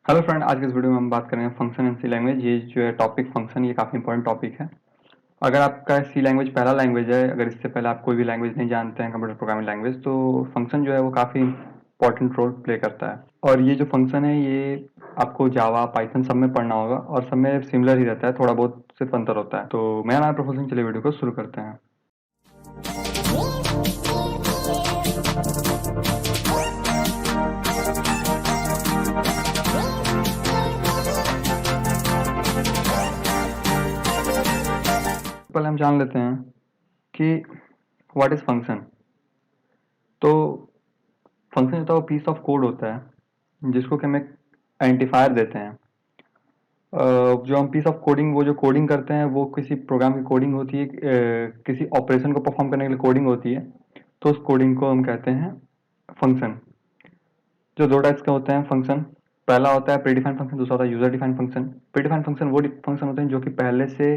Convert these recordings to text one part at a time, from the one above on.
Hello friend, आज के इस वीडियो में हम बात करेंगे फंक्शन इन सी लैंग्वेज। ये जो है टॉपिक फंक्शन, ये काफ़ी इंपॉर्टेंट टॉपिक है। अगर आपका सी लैंग्वेज पहला लैंग्वेज है, अगर इससे पहले आप कोई भी लैंग्वेज नहीं जानते हैं कंप्यूटर प्रोग्रामिंग लैंग्वेज, तो फंक्शन जो है वो काफ़ी इंपॉर्टेंट रोल प्ले करता है। और ये जो फंक्शन है ये आपको जावा पाइथन सब में पढ़ना होगा और सब में सिमिलर ही रहता है, थोड़ा बहुत सिर्फ अंतर होता है। तो मेरा नाम प्रफुल्ल सिंह, चलिए वीडियो को शुरू करते हैं। पहले हम जान लेते हैं कि व्हाट इज फंक्शन। तो फंक्शन होता है वो पीस ऑफ कोड होता है जिसको कि हम एक आइडेंटिफायर देते हैं। जो हम पीस ऑफ कोडिंग, वो जो कोडिंग करते हैं वो किसी प्रोग्राम की कोडिंग होती है, किसी ऑपरेशन को परफॉर्म करने के लिए कोडिंग होती है। तो उस कोडिंग को हम कहते हैं फंक्शन। जो दो टाइप्स के होते हैं फंक्शन, पहला होता है प्रीडिफाइंड फंक्शन, दूसरा होता है user defined function. Predefined function वो फंक्शन होते हैं जो कि पहले से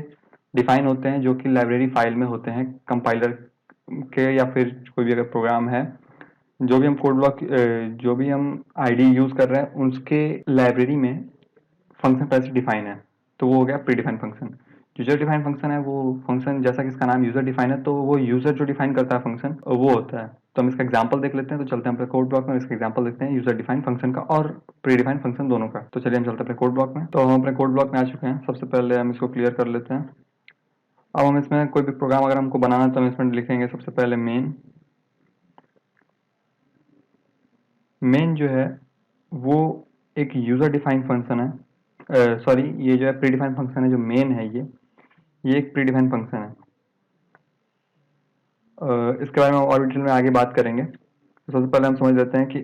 डिफाइन होते हैं, जो कि लाइब्रेरी फाइल में होते हैं कंपाइलर के, या फिर कोई भी अगर प्रोग्राम है, जो भी हम कोड ब्लॉक, जो भी हम आईडी यूज कर रहे हैं उसके लाइब्रेरी में फंक्शन पहले से डिफाइन है, तो वो हो गया pre defined function. User defined function है वो फंक्शन, जैसा कि इसका नाम यूजर डिफाइन है, तो वो यूजर जो डिफाइन करता है फंक्शन वो होता है। तो हम इसका एग्जांपल देख लेते हैं। तो चलते हैं अपने कोड ब्लॉक में, इसका एग्जांपल देखते हैं यूजर डिफाइंड फंक्शन का और प्री डिफाइंड फंक्शन दोनों का। तो चलिए हम चलते हैं अपने कोड ब्लॉक में। तो हम अपने कोड ब्लॉक में आ चुके हैं। सबसे पहले हम इसको क्लियर कर लेते हैं। अब हम इसमें कोई भी प्रोग्राम अगर हमको बनाना है तो हम इसमें लिखेंगे सबसे पहले मेन। मेन जो है वो एक यूजर डिफाइंड फंक्शन है। सॉरी, ये जो है प्री डिफाइंड फंक्शन है। जो मेन है ये एक प्री डिफाइंड फंक्शन है। इसके बारे में हम और डिटेल में आगे बात करेंगे। तो सबसे पहले हम समझ लेते हैं कि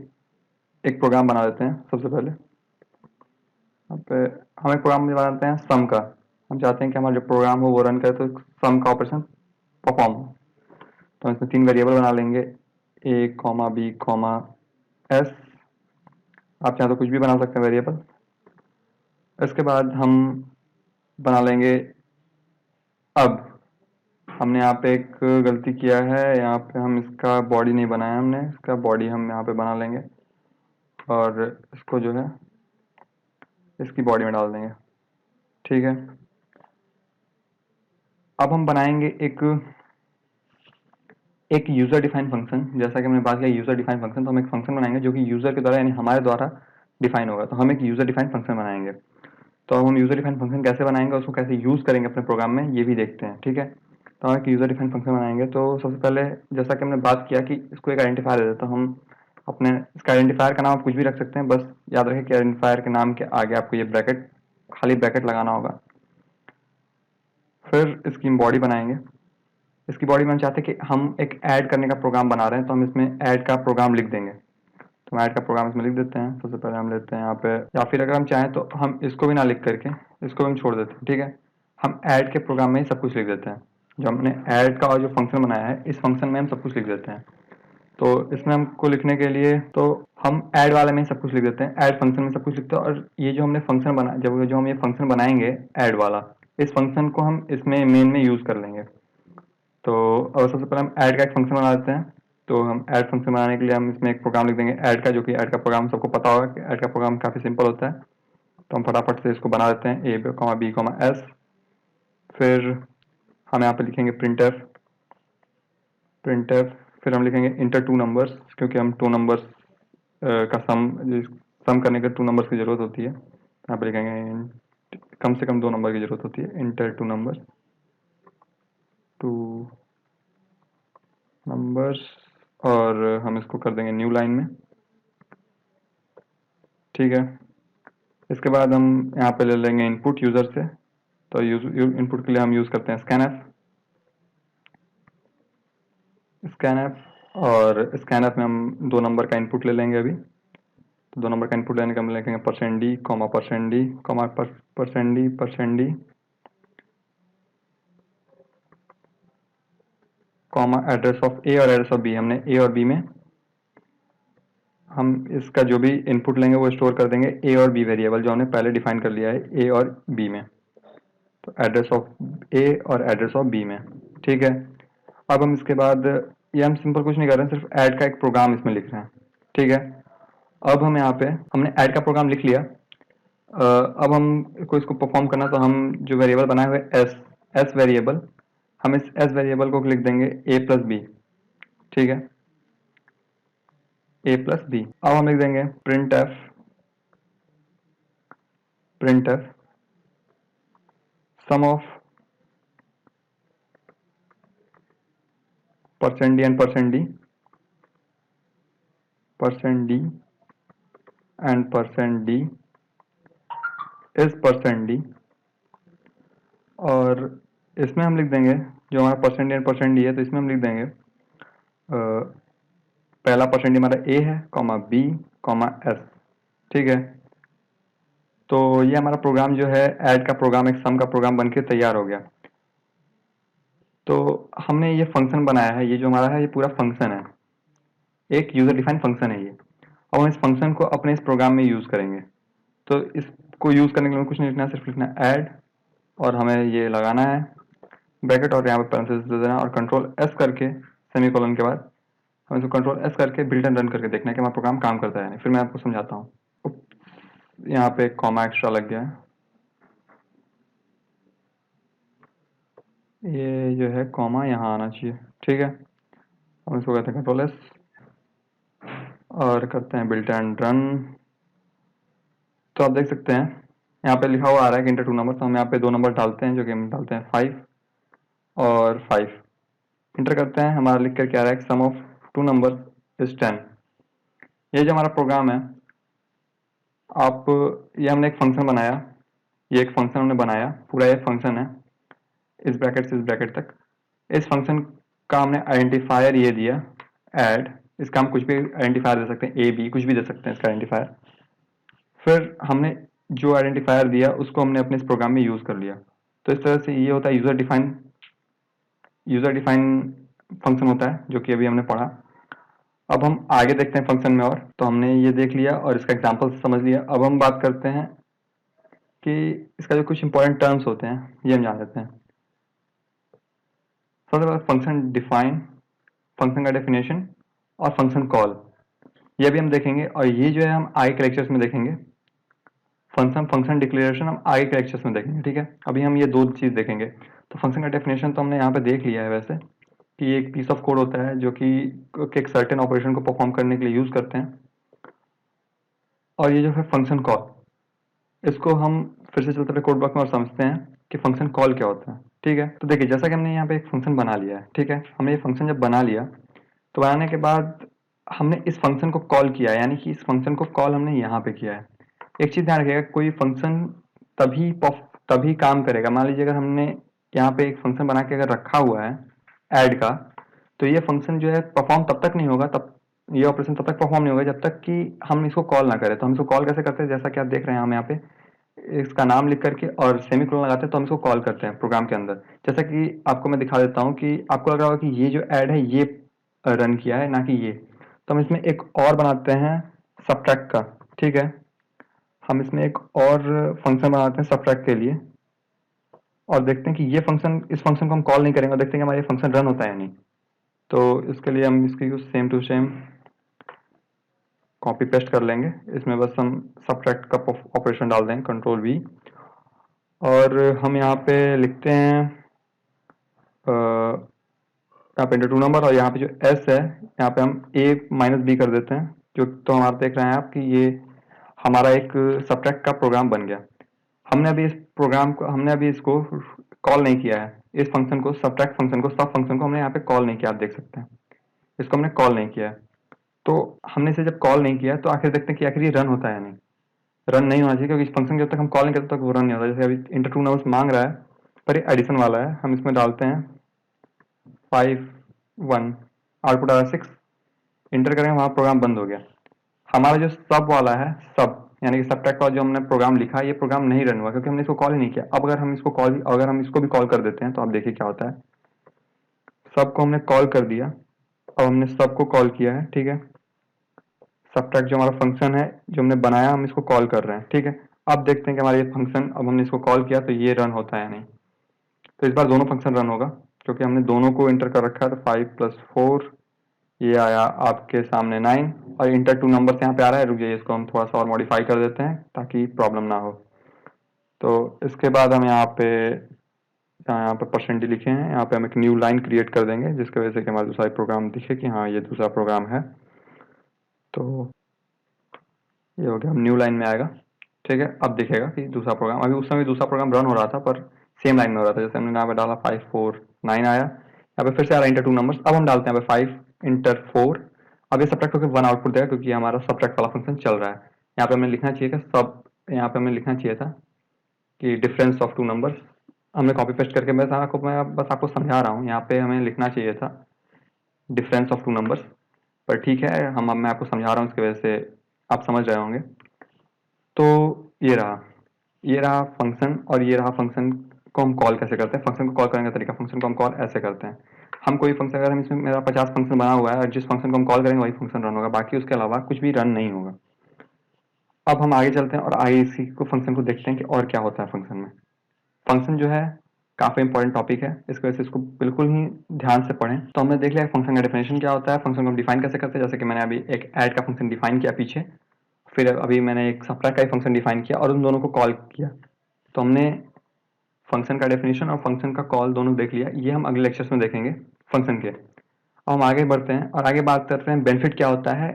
एक प्रोग्राम बना देते हैं। सबसे पहले यहाँ पे हम एक प्रोग्राम बनाते हैं सम का। हम चाहते हैं कि हमारा जो प्रोग्राम हो वो रन करे तो सम का ऑपरेशन परफॉर्म हो। तो हम इसमें 3 वेरिएबल बना लेंगे, ए कॉमा बी कॉमा एस। आप चाहें तो कुछ भी बना सकते हैं वेरिएबल। इसके बाद हम बना लेंगे। अब हमने यहाँ पे एक गलती किया है, यहाँ पे हम इसका बॉडी नहीं बनाया, हमने इसका बॉडी हम यहाँ पे बना लेंगे और इसको जो है इसकी बॉडी में डाल देंगे। ठीक है। अब हम बनाएंगे एक यूजर डिफाइन फंक्शन। जैसा कि हमने बात किया यूजर डिफाइन फंक्शन, तो हम एक फंक्शन बनाएंगे जो कि यूजर के द्वारा यानी हमारे द्वारा डिफाइन होगा। तो हम एक यूजर डिफाइन फंक्शन बनाएंगे। तो अब हम यूजर डिफाइन फंक्शन कैसे बनाएंगे, उसको कैसे यूज करेंगे अपने प्रोग्राम में, ये भी देखते हैं। ठीक है। तो हम एक यूजर डिफाइन फंक्शन बनाएंगे। तो सबसे पहले जैसा कि हमने बात किया कि इसको एक आइडेंटिफायर दे देता, तो हम अपने इसका आइडेंटिफायर का नाम आप कुछ भी रख सकते हैं। बस याद रखें कि आइडेंटिफायर के नाम के आगे आपको ये ब्रैकेट, खाली ब्रैकेट लगाना होगा। फिर इसकी बॉडी बनाएंगे। इसकी बॉडी में हम चाहते हैं कि हम एक ऐड करने का प्रोग्राम बना रहे हैं, तो हम इसमें ऐड का प्रोग्राम लिख देंगे। तो हम ऐड का प्रोग्राम इसमें लिख देते हैं। सबसे पहले हम लेते हैं यहाँ पे, या फिर अगर हम चाहें तो हम इसको भी ना लिख करके इसको भी हम छोड़ देते हैं। ठीक है। हम ऐड के प्रोग्राम में ही सब कुछ लिख देते हैं। जो हमने ऐड का और जो फंक्शन बनाया है, इस फंक्शन में हम सब कुछ लिख देते हैं। तो इसमें हमको लिखने के लिए तो हम ऐड वाले में ही सब कुछ लिख देते हैं, ऐड फंक्शन में सब कुछ लिखते हैं। और ये जो हमने फंक्शन बना, जब जो हम ये फंक्शन बनाएंगे ऐड वाला, इस फंक्शन को हम इसमें मेन में यूज कर लेंगे। तो और सबसे पहले हम ऐड का एक फंक्शन बना देते हैं। तो हम ऐड फंक्शन बनाने के लिए हम इसमें एक प्रोग्राम लिख देंगे ऐड का, जो कि ऐड का प्रोग्राम सबको पता होगा कि ऐड का प्रोग्राम काफ़ी सिंपल होता है। तो हम फटाफट से इसको बना देते हैं, ए कॉमा बी कॉमा एस। फिर हम यहाँ पे लिखेंगे प्रिंटफ। फिर हम लिखेंगे इंटर टू नंबर्स, क्योंकि हम टू नंबर्स का सम करने के 2 नंबर्स की जरूरत होती है। यहाँ पे लिखेंगे कम से कम 2 नंबर की जरूरत होती है, इंटर टू नंबर्स। और हम इसको कर देंगे न्यू लाइन में। ठीक है। इसके बाद हम यहाँ पे ले लेंगे इनपुट यूजर से। तो इनपुट के लिए हम यूज करते हैं स्कैनएफ। और स्कैनएफ में हम 2 नंबर का इनपुट ले लेंगे अभी। तो 2 नंबर का इनपुट लेने का हम लिखेंगे %d comma %d comma %d comma address of A और एड्रेस ऑफ बी। हमने ए और बी में हम इसका जो भी इनपुट लेंगे वो स्टोर कर देंगे ए और बी वेरिएबल, जो हमने पहले डिफाइन कर लिया है ए और बी में। तो एड्रेस ऑफ ए और एड्रेस ऑफ बी में। ठीक है। अब हम इसके बाद, ये हम सिंपल कुछ नहीं कर रहे हैं, सिर्फ ऐड का एक प्रोग्राम इसमें लिख रहे हैं। ठीक है। अब हम यहाँ पे हमने ऐड का प्रोग्राम लिख लिया। अब हम को इसको परफॉर्म करना, तो हम जो वेरिएबल बनाए हुए एस वेरिएबल, हम इस एस वेरिएबल को लिख देंगे ए प्लस बी, ठीक है, ए प्लस बी। अब हम लिख देंगे printf sum of percent D and percent D and percent D is percent D. और इसमें हम लिख देंगे जो हमारा percent D and percent D है, तो इसमें हम लिख देंगे पहला परसेंट डी हमारा ए है, कॉमा बी, कॉमा एस, ठीक है। तो ये हमारा प्रोग्राम जो है ऐड का प्रोग्राम, एक सम का प्रोग्राम बनके तैयार हो गया। तो हमने ये फंक्शन बनाया है, ये जो हमारा है ये पूरा फंक्शन है, एक यूजर डिफाइंड फंक्शन है ये। अब हम इस फंक्शन को अपने इस प्रोग्राम में यूज करेंगे। तो इसको यूज करने के लिए कुछ नहीं लिखना है, सिर्फ लिखना है ऐड, और हमें ये लगाना है ब्रैकेट और यहाँ पे पैरेंथेसिस दे देना, और कंट्रोल एस करके सेमीकोलन के बाद हम इसको कंट्रोल एस करके बिल्ट एंड रन करके देखना है कि हमारा प्रोग्राम काम करता है नहीं। फिर मैं आपको समझाता हूँ। यहाँ पे एक कॉमा एक्स्ट्रा लग गया है, ये जो है कॉमा यहाँ आना चाहिए, ठीक है। हम इसको कहते हैं कंट्रोल एस और करते हैं बिल्ट एंड रन। तो आप देख सकते हैं यहाँ पे लिखा हुआ आ रहा है कि इंटर टू नंबर, तो हम यहाँ पे दो नंबर डालते हैं, जो कि हम डालते हैं 5 और 5। इंटर करते हैं, हमारा लिख कर क्या आ रहा है, सम ऑफ टू नंबर इज 10। ये जो हमारा प्रोग्राम है, आप ये हमने एक फंक्शन बनाया, ये एक फंक्शन हमने बनाया, पूरा ये फंक्शन है इस ब्रैकेट से इस ब्रैकेट तक। इस फंक्शन का हमने आइडेंटिफायर ये दिया ऐड, इसका हम कुछ भी आइडेंटिफायर दे सकते हैं, ए बी कुछ भी दे सकते हैं इसका आइडेंटिफायर। फिर हमने जो आइडेंटिफायर दिया उसको हमने अपने इस प्रोग्राम में यूज कर लिया। तो इस तरह से ये होता है यूजर डिफाइन फंक्शन होता है, जो कि अभी हमने पढ़ा। अब हम आगे देखते हैं फंक्शन में, और तो हमने ये देख लिया और इसका एग्जांपल समझ लिया। अब हम बात करते हैं कि इसका जो कुछ इंपॉर्टेंट टर्म्स होते हैं ये हम जान लेते हैं। सबसे पहले फंक्शन डिफाइन, फंक्शन का डेफिनेशन और फंक्शन कॉल, ये भी हम देखेंगे। और ये जो है हम आगे के लेक्चर्स में देखेंगे। फंक्शन डिक्लेरेशन हम आगे के लेक्चर्स में देखेंगे, ठीक है। अभी हम ये दो चीज देखेंगे। तो फंक्शन का डेफिनेशन तो हमने यहाँ पे देख लिया है वैसे, कि ये एक पीस ऑफ कोड होता है जो कि एक सर्टेन ऑपरेशन को परफॉर्म करने के लिए यूज करते हैं। और ये जो है फंक्शन कॉल, इसको हम फिर से चलते हुए कोड ब्लॉक में और समझते हैं कि फंक्शन कॉल क्या होता है, ठीक है। तो देखिए, जैसा कि हमने यहाँ पे एक फंक्शन बना लिया है, ठीक है। हमने ये फंक्शन जब बना लिया, तो बनाने के बाद हमने इस फंक्शन को कॉल किया है, यानी कि इस फंक्शन को कॉल हमने यहाँ पे किया है। एक चीज ध्यान रखिएगा, कोई फंक्शन तभी काम करेगा। मान लीजिए अगर हमने यहाँ पे एक फंक्शन बना के अगर रखा हुआ है ऐड का, तो ये फंक्शन जो है परफॉर्म तब तक नहीं होगा, तब ये ऑपरेशन तब तक परफॉर्म नहीं होगा जब तक कि हम इसको कॉल ना करें। तो हम इसको कॉल कैसे करते हैं, जैसा कि आप देख रहे हैं हम यहाँ पे इसका नाम लिख करके और सेमीकोलन लगाते हैं, तो हम इसको कॉल करते हैं प्रोग्राम के अंदर। जैसा कि आपको मैं दिखा देता हूँ कि आपको लग रहा होगा कि ये जो ऐड है ये रन किया है, ना कि ये। तो हम इसमें एक और बनाते हैं सबट्रैक्ट का, ठीक है। हम इसमें एक और फंक्शन बनाते हैं सबट्रैक्ट के लिए, और देखते हैं कि ये फंक्शन, इस फंक्शन को हम कॉल नहीं करेंगे और देखते हैं कि हमारा ये फंक्शन रन होता है या नहीं। तो इसके लिए हम इसकी same to same copy paste कर लेंगे। इसमें बस हम सबट्रैक्ट का ऑपरेशन डाल देंगे, कंट्रोल वी, और हम यहाँ पे लिखते हैं यहाँ पे इंटर टू नंबर, और यहाँ पे जो एस है यहाँ पे हम ए माइनस बी कर देते हैं। जो तो हमारा देख रहे हैं आप कि ये हमारा एक सबट्रैक्ट का प्रोग्राम बन गया। हमने अभी इसको कॉल नहीं किया है, इस फंक्शन को, सबट्रैक्ट फंक्शन को, सब फंक्शन को हमने यहाँ पे कॉल नहीं किया, आप देख सकते हैं इसको हमने कॉल नहीं किया है। तो हमने इसे जब कॉल नहीं किया तो आखिर देखते हैं कि आखिर ये रन होता है या नहीं। रन नहीं होना चाहिए, क्योंकि इस फंक्शन जब तक हम कॉल नहीं करते तब तक वो रन नहीं होता। जैसे अभी इंटर टू नंबर्स मांग रहा है, पर ये एडिशन वाला है, हम इसमें डालते हैं 5 1, आउटपुट आ रहा है 6, इंटर करेंगे, वहां प्रोग्राम बंद हो गया। हमारा जो सब वाला है, सब यानी कि सबट्रैक्ट वाला जो हमने प्रोग्राम लिखा है, ये प्रोग्राम नहीं रन हुआ क्योंकि हमने इसको कॉल ही नहीं किया। अब अगर हम इसको भी कॉल कर देते हैं, तो आप देखिए क्या होता है। सबको हमने कॉल कर दिया, अब हमने सबको कॉल किया है, ठीक है। सबट्रैक्ट जो हमारा फंक्शन है जो हमने बनाया, हम इसको कॉल कर रहे हैं, ठीक है। अब देखते हैं कि हमारा ये फंक्शन, अब हमने इसको कॉल किया तो ये रन होता है नहीं। तो इस बार दोनों फंक्शन रन होगा क्योंकि हमने दोनों को इंटर कर रखा है। तो 5 + 4 ये आया आपके सामने 9 और इंटर 2 नंबर्स यहाँ पे आ रहा है। रुक जाइए, इसको हम थोड़ा सा और मॉडिफाई कर देते हैं ताकि प्रॉब्लम ना हो। तो इसके बाद हम यहाँ पे % लिखे हैं, यहाँ पे हम एक न्यू लाइन क्रिएट कर देंगे जिसकी वजह से कि हमारा दूसरा प्रोग्राम दिखे कि हाँ ये दूसरा प्रोग्राम है। तो ये हो गया, हम न्यू लाइन में आएगा। ठीक है, अब दिखेगा कि दूसरा प्रोग्राम, अभी उस समय दूसरा प्रोग्राम रन हो रहा था पर सेम लाइन में हो रहा था। जैसे हमने यहाँ पे डाला 5 4 9 आया, यहाँ पे फिर से आ रहा है इंटर 2 नंबर्स। अब हम डालते हैं यहाँ पे 5 इंटर 4। अब ये सब्ट्रैक्ट होकर 1 आउटपुट देगा क्योंकि हमारा सब्ट्रैक्ट वाला फंक्शन चल रहा है। यहाँ पे हमें लिखना चाहिए कि यहाँ पे हमें लिखना चाहिए था कि डिफरेंस ऑफ 2 नंबर्स। हमने कॉपी पेस्ट करके मैं बस आपको समझा रहा हूँ। यहाँ पे हमें लिखना चाहिए था डिफरेंस ऑफ 2 नंबर्स, पर ठीक है, मैं आपको समझा रहा हूँ, इसकी वजह से आप समझ रहे होंगे। तो ये रहा फंक्शन, और ये रहा फंक्शन को हम कॉल कैसे करते हैं। फंक्शन को कॉल करने का तरीका, फंक्शन को हम कॉल ऐसे करते हैं। हम कोई फंक्शन, अगर हम इसमें मेरा 50 फंक्शन बना हुआ है और जिस फंक्शन को हम कॉल करेंगे वही फंक्शन रन होगा, बाकी उसके अलावा कुछ भी रन नहीं होगा। अब हम आगे चलते हैं और आगे इसी को फंक्शन को देखते हैं कि और क्या होता है फंक्शन में। फंक्शन जो है काफी इंपॉर्टेंट टॉपिक है, इस वजह से इसको बिल्कुल ही ध्यान से पढ़ें। तो हमने देख लिया फंक्शन का डेफिनेशन क्या होता है, फंक्शन को हम डिफाइन कैसे करते हैं। जैसे कि मैंने अभी एक ऐड का फंक्शन डिफाइन किया पीछे, फिर अभी मैंने एक सब्ट्रैक्ट का ही फंक्शन डिफाइन किया और उन दोनों को कॉल किया। तो हमने फंक्शन का डेफिनेशन और फंक्शन का कॉल दोनों देख लिया। ये हम अगले लेक्चर्स में देखेंगे फंक्शन के। अब हम आगे बढ़ते हैं और आगे बात करते हैं बेनिफिट क्या होता है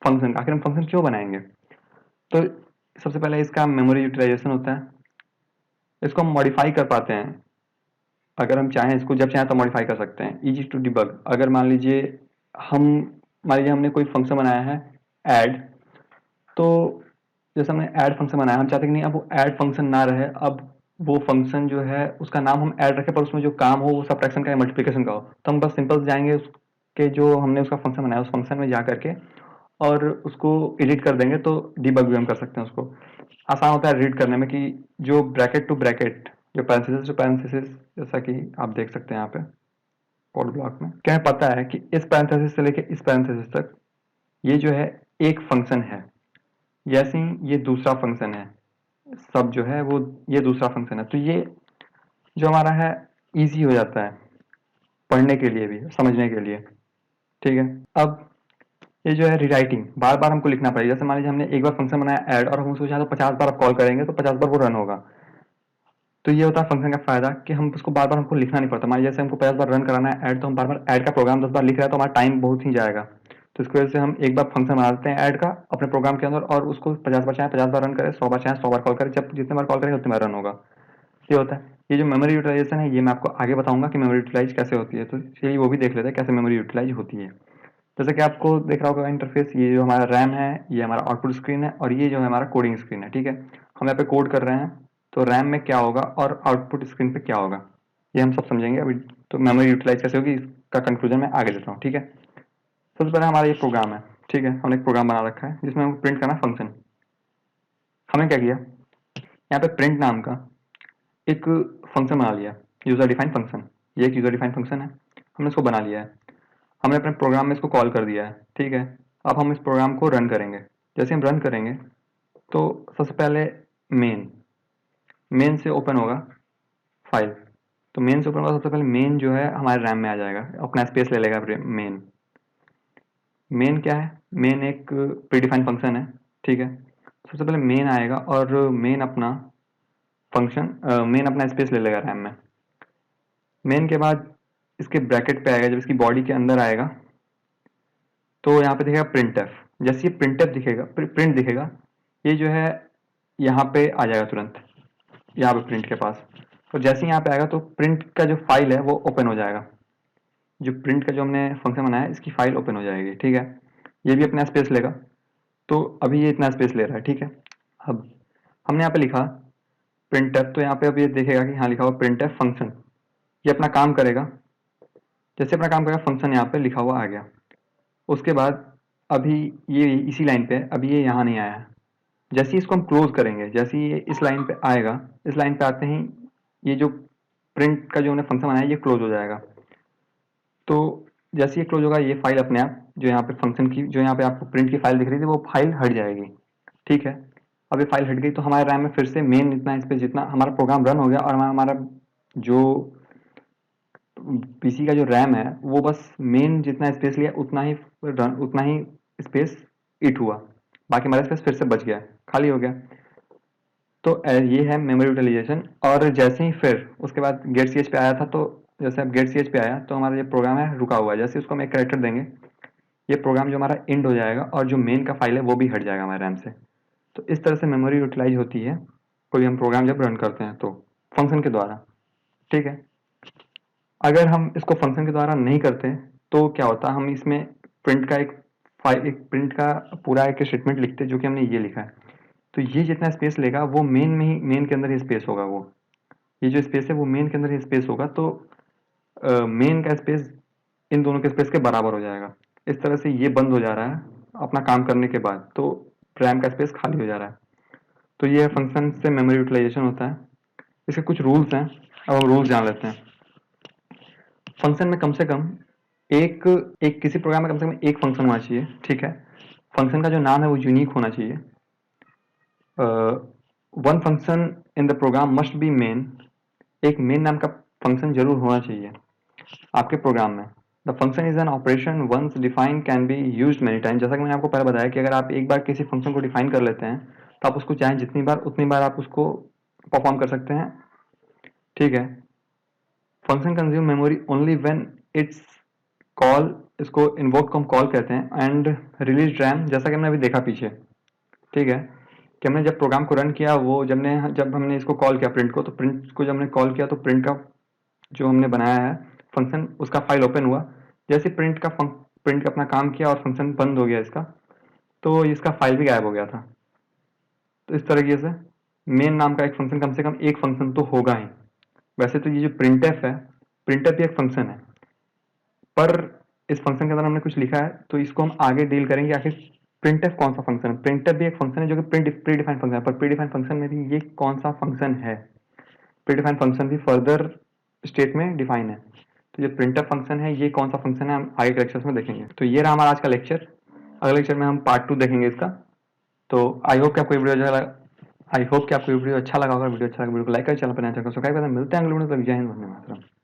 फंक्शन का, आखिर हम फंक्शन क्यों बनाएंगे। तो सबसे पहले इसका मेमोरी यूटिलाइजेशन होता है। इसको हम मॉडिफाई कर पाते हैं, अगर हम चाहें इसको जब चाहें तो मॉडिफाई कर सकते हैं। इजी टू डिबग, अगर मान लीजिए हमने कोई फंक्शन बनाया है ऐड, तो जैसे हमने ऐड फंक्शन बनाया, हम चाहते हैं कि नहीं अब वो ऐड फंक्शन ना रहे, अब वो फंक्शन जो है उसका नाम हम ऐड रखें पर उसमें जो काम हो वो सब्ट्रैक्शन का या मल्टीप्लिकेशन का हो। तो हम बस सिंपल जाएंगे उसके जो हमने उसका फंक्शन बनाया उस फंक्शन में जा करके और उसको एडिट कर देंगे, तो डीबग भी हम कर सकते हैं। उसको आसान होता है रीड करने में कि जो ब्रैकेट टू ब्रैकेट, जो पैरेंथेसिस टू पैरेंथेसिस, जैसा कि आप देख सकते हैं यहाँ पे कोड ब्लॉक में, क्या पता है कि इस पैरेंथेसिस से लेके इस पैरेंथेसिस तक ये जो है एक फंक्शन है, जैसे ही ये दूसरा फंक्शन है, सब जो है वो ये दूसरा फंक्शन है। तो ये जो हमारा है इजी हो जाता है पढ़ने के लिए भी, समझने के लिए। ठीक है, अब ये जो है रीराइटिंग, बार बार हमको लिखना पड़ेगा। जैसे मान लीजिए हमने एक बार फंक्शन बनाया ऐड और हम उसको चाहे तो 50 बार आप कॉल करेंगे तो 50 बार वो रन होगा। तो ये होता है फंक्शन का फायदा कि हम उसको बार बार हमको लिखना नहीं पड़ता। मान लीजिए जैसे हमको 50 बार रन कराना है ऐड, तो हम बार बार ऐड का प्रोग्राम 10 बार लिख रहे हैं तो हमारा टाइम बहुत ही जाएगा। तो इसकी वजह से हम एक बार फंक्शन बना देते हैं ऐड का अपने प्रोग्राम के अंदर और उसको 50 बार चाहे 50 बार रन करें, 100 बार चाहे 100 बार कॉल करें, जब जितने बार कॉल करेंगे उतने बार रन होगा। ये होता है। ये जो मेमोरी यूटिलाइजेशन है ये मैं आपको आगे बताऊंगा कि मेमोरी यूटिलाइज कैसे होती है। तो चलिए वो भी देख लेते हैं कैसे मेमोरी यूटिलाइज होती है। जैसे कि आपको दिख रहा होगा इंटरफेस, ये जो हमारा रैम है, ये हमारा आउटपुट स्क्रीन है और ये जो है हमारा कोडिंग स्क्रीन है। ठीक है, हम यहाँ पे कोड कर रहे हैं तो रैम में क्या होगा और आउटपुट स्क्रीन पे क्या होगा ये हम सब समझेंगे अभी। तो मेमोरी यूटिलाइज कैसे होगी इसका कंक्लूजन मैं आगे देता हूँ। ठीक है, सबसे पहले हमारा ये प्रोग्राम है। ठीक है, हमने एक प्रोग्राम बना रखा है जिसमें हमको प्रिंट करना फंक्शन। हमने क्या किया, यहाँ पे प्रिंट नाम का एक फंक्शन बना लिया, यूजर डिफाइन फंक्शन। ये एक यूजर डिफाइन फंक्शन है, हमने इसको बना लिया है। हमने अपने प्रोग्राम में इसको कॉल कर दिया है। ठीक है, अब हम इस प्रोग्राम को रन करेंगे। जैसे हम रन करेंगे तो सबसे पहले मेन से ओपन होगा फाइल। तो मेन से ओपन होगा, सबसे पहले मेन जो है हमारे रैम में आ जाएगा, अपना स्पेस ले लेगा मेन क्या है, मेन एक प्रीडिफाइंड फंक्शन है। ठीक है, सबसे पहले मेन आएगा और मेन अपना स्पेस ले लेगा रैम में। मेन के बाद इसके ब्रैकेट पे आएगा, जब इसकी बॉडी के अंदर आएगा तो यहाँ पे दिखेगा प्रिंटफ। जैसे ये प्रिंटफ दिखेगा, प्रिंट दिखेगा, ये जो है यहाँ पे आ जाएगा तुरंत, यहाँ पे प्रिंट के पास। तो जैसे ही यहाँ पे आएगा तो प्रिंट का जो फाइल है वो ओपन हो जाएगा। जो प्रिंट का जो हमने फंक्शन बनाया है इसकी फाइल ओपन हो जाएगी। ठीक है, ये भी अपना स्पेस लेगा, तो अभी ये इतना स्पेस ले रहा है। ठीक है, अब हमने यहाँ पे लिखा प्रिंटफ, तो यहाँ पे अब ये देखेगा कि हाँ लिखा हुआ प्रिंटफ फंक्शन, ये अपना काम करेगा। जैसे अपना काम करेगा फंक्शन यहाँ पे लिखा हुआ आ गया। उसके बाद अभी ये इसी लाइन पे है, अभी ये यहाँ नहीं आया है। जैसे ही इसको हम क्लोज करेंगे, जैसे ही ये इस लाइन पे आएगा, इस लाइन पे आते ही ये जो प्रिंट का जो हमने फंक्शन बनाया ये क्लोज हो जाएगा। तो जैसे ये क्लोज होगा ये फाइल अपने आप जो यहाँ पे फंक्शन की, जो यहाँ पे आपको प्रिंट की फाइल दिख रही थी वो फाइल हट जाएगी। ठीक है, अब ये फाइल हट गई तो हमारे रैम में फिर से मेन इतना स्पेस जितना हमारा प्रोग्राम रन हो गया और हमारा जो पीसी का जो रैम है वो बस मेन जितना स्पेस लिया उतना ही स्पेस ईट हुआ, बाकी हमारा स्पेस फिर से बच गया, खाली हो गया। तो ये है मेमोरी यूटिलाइजेशन। और जैसे ही फिर उसके बाद गेट सी एच पे आया था, तो जैसे अब गेट सी एच पे आया तो हमारा ये प्रोग्राम है रुका हुआ है, जैसे उसको हम एक कैरेक्टर देंगे ये प्रोग्राम जो हमारा एंड हो जाएगा और जो मेन का फाइल है वो भी हट जाएगा हमारे रैम से। तो इस तरह से मेमोरी यूटिलाइज होती है कोई हम प्रोग्राम जब रन करते हैं तो फंक्शन के द्वारा। ठीक है, अगर हम इसको फंक्शन के द्वारा नहीं करते तो क्या होता, हम इसमें प्रिंट का एक प्रिंट का पूरा एक स्टेटमेंट लिखते जो कि हमने ये लिखा है। तो ये जितना स्पेस लेगा वो मेन के अंदर ही स्पेस होगा, वो ये जो स्पेस है वो मेन के अंदर ही स्पेस होगा। तो मेन का स्पेस इन दोनों के स्पेस के बराबर हो जाएगा। इस तरह से ये बंद हो जा रहा है अपना काम करने के बाद, तो रैम का स्पेस खाली हो जा रहा है। तो ये फंक्शन से मेमोरी यूटिलाइजेशन होता है। इसके कुछ रूल्स हैं, अब हम रूल्स जान लेते हैं। फंक्शन में कम से कम एक एक किसी प्रोग्राम में कम से कम एक फंक्शन होना चाहिए। ठीक है, फंक्शन का जो नाम है वो यूनिक होना चाहिए। One function in the program must be main, एक मेन नाम का फंक्शन जरूर होना चाहिए आपके प्रोग्राम में। The function is an operation once define can be used many time. जैसा कि मैंने आपको पहले बताया कि अगर आप एक बार किसी फंक्शन को डिफाइन कर लेते हैं तो आप उसको चाहें जितनी बार उतनी बार आप उसको परफॉर्म कर सकते हैं। ठीक है, function consume memory only when it's call, इसको इन्वोक को हम कॉल कहते हैं, एंड रिलीज रैम, जैसा कि हमने अभी देखा पीछे। ठीक है, कि हमने जब प्रोग्राम को रन किया वो जब हमने इसको कॉल किया प्रिंट को, तो प्रिंट को जब हमने कॉल किया तो प्रिंट का जो हमने बनाया है फंक्शन उसका फाइल ओपन हुआ। जैसे प्रिंट का अपना काम किया और फंक्शन बंद हो गया इसका, तो इसका फाइल भी गायब हो गया था। तो इस तरीके से मेन नाम का एक फंक्शन कम से कम एक फंक्शन तो होगा ही। वैसे तो ये जो प्रिंटफ है, प्रिंटफ भी एक फंक्शन है, पर इस फंक्शन के अंदर हमने कुछ लिखा है तो इसको हम आगे डील करेंगे आखिर प्रिंटफ कौन सा फंक्शन है। प्रिंटफ भी एक फंक्शन है जो कि प्री डिफाइंड फंक्शन है, पर प्री डिफाइंड फंक्शन में भी ये कौन सा फंक्शन है, प्री डिफाइंड फंक्शन भी फर्दर स्टेट में डिफाइन है। तो जो प्रिंटफ फंक्शन है ये कौन सा फंक्शन है हम आगे के लेक्चर्स में देखेंगे। तो ये रहा हमारा आज का लेक्चर। अगले लेक्चर में हम पार्ट 2 देखेंगे इसका। तो आई होप कि आपको वीडियो अच्छा लगा, आई होप कि आपको वीडियो अच्छा लगा होगा। वीडियो अच्छा लगा वीडियो को लाइक कर, चैनल पर नया चैनल को सब्सक्राइब कर। मिलते हैं अगले वीडियो में। जय हिंद, वंदे मातरम।